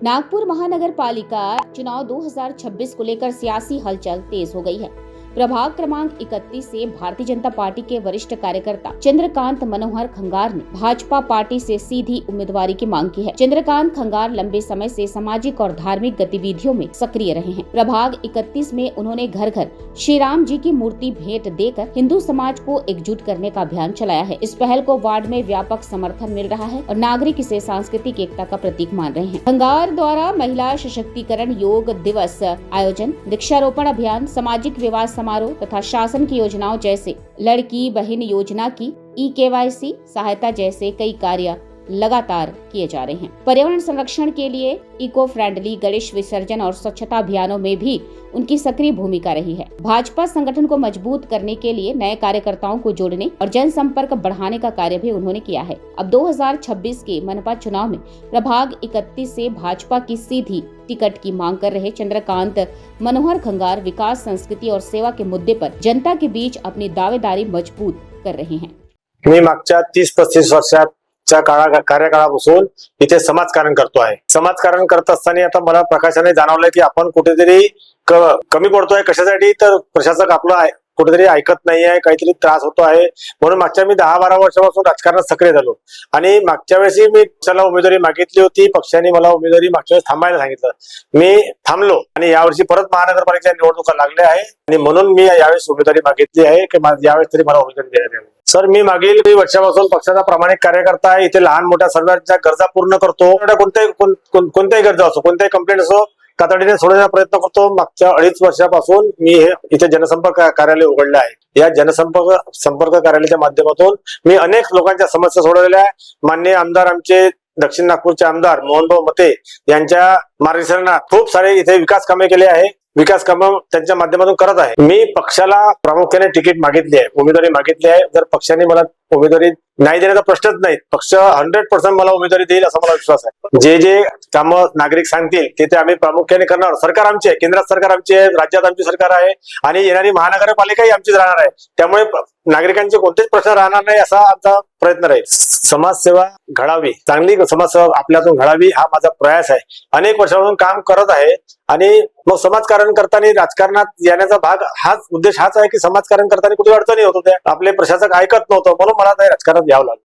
नागपुर महानगर पालिका चुनाव 2026 को लेकर सियासी हलचल तेज हो गई है। प्रभाग क्रमांक 31 से भारतीय जनता पार्टी के वरिष्ठ कार्यकर्ता चंद्रकांत मनोहर खंगार ने भाजपा पार्टी से सीधी उम्मीदवारी की मांग की है। चंद्रकांत खंगार लंबे समय से सामाजिक और धार्मिक गतिविधियों में सक्रिय रहे हैं। प्रभाग 31 में उन्होंने घर घर श्री राम जी की मूर्ति भेंट देकर हिंदू समाज को एकजुट करने का अभियान चलाया है। इस पहल को वार्ड में व्यापक समर्थन मिल रहा है और नागरिक इसे सांस्कृतिक एकता का प्रतीक मान रहे हैं। खंगार द्वारा महिला सशक्तिकरण, योग दिवस आयोजन, वृक्षारोपण अभियान, सामाजिक विवाह समारोह तथा शासन की योजनाओं जैसे लड़की बहन योजना की KYC सहायता जैसे कई कार्य लगातार किए जा रहे हैं। पर्यावरण संरक्षण के लिए इको फ्रेंडली गणेश विसर्जन और स्वच्छता अभियानों में भी उनकी सक्रिय भूमिका रही है। भाजपा संगठन को मजबूत करने के लिए नए कार्यकर्ताओं को जोड़ने और जनसंपर्क बढ़ाने का कार्य भी उन्होंने किया है। अब 2026 के मनपा चुनाव में प्रभाग 31 से भाजपा की सीधी टिकट की मांग कर रहे चंद्रकांत मनोहर खंगार विकास, संस्कृति और सेवा के मुद्दे पर जनता के बीच अपनी दावेदारी मजबूत कर रहे हैं। मी मागच्या 30-35 वर्षात कार्यकाळापासून इथे समाजकारण करतो आहे। समाजकारण करत असताना आता मला प्रकाशाने जाणवलं की आपण कुठेतरी कमी पडतोय। कशासाठी तर प्रशासक आपलं कुठेतरी ऐकत नाहीये, काहीतरी त्रास होतो आहे। म्हणून मागच्या मी 10-12 वर्षापासून राजकारणात सक्रिय झालो आणि मागच्या वेळेस मी पक्षाला उमेदवारी मागितली होती। पक्षाने मला उमेदवारी मागच्या वेळेस थांबायला सांगितलं, मी थांबलो आणि यावर्षी परत महानगरपालिकेच्या निवडणुका लागल्या आहे आणि म्हणून मी यावेळेस उमेदवारी मागितली आहे की यावेळेस तरी मला उमेदवारी देण्यात यावी। सर, मी मागील काही वर्षापासून पक्षाचा प्रामाणिक कार्यकर्ता आहे। इथे लहान मोठ्या सर्वांच्या गरजा पूर्ण करतो। कोणत्याही गरजा असो, कोणत्याही कंप्लेंट असो, तातडीने सोडवण्याचा प्रयत्न करतो। मागच्या 2.5 वर्षापासून मी इथे जनसंपर्क कार्यालय उघडलं आहे। या जनसंपर्क कार्यालयाच्या माध्यमातून मी अनेक लोकांच्या समस्या सोडवलेल्या आहे। माननीय आमदार, आमचे दक्षिण नागपूरचे आमदार मोहनभाऊ मते यांच्या मार्गदर्शनात खूप सारे इथे विकास कामे केले आहे। विकास कामं त्यांच्या माध्यमातून करत आहे। मी पक्षाला प्रामुख्याने तिकीट मागितली आहे, उमेदवारी मागितली आहे। जर पक्षाने मला उमेदवारी नाही देण्याचा प्रश्नच नाही, पक्ष 100% मला उमेदवारी देईल असा मला विश्वास आहे। जे कामं नागरिक सांगतील ते आम्ही प्रामुख्याने करणार। सरकार आमचे आहे, केंद्रात सरकार आमचे आहे, राज्यात आमची सरकार आहे आणि येणारी महानगरपालिकाही आमचीच राहणार आहे। त्यामुळे नागरिकांचे कोणतेच प्रश्न राहणार नाही असा आमचा प्रयत्न राहील। समाजसेवा घडावी, चांगली समाजसेवा आपल्यातून घडावी हा माझा प्रयास आहे। अनेक वर्षापासून काम करत आहे आणि मग समाजकारण करताना राजकारणात येण्याचा भाग उद्देश हाच आहे की समाजकारण करताना कुठे अडचणी होत होत्या, आपले प्रशासक ऐकत नव्हतं, म्हणून मला राजकारणात यावं लागलं।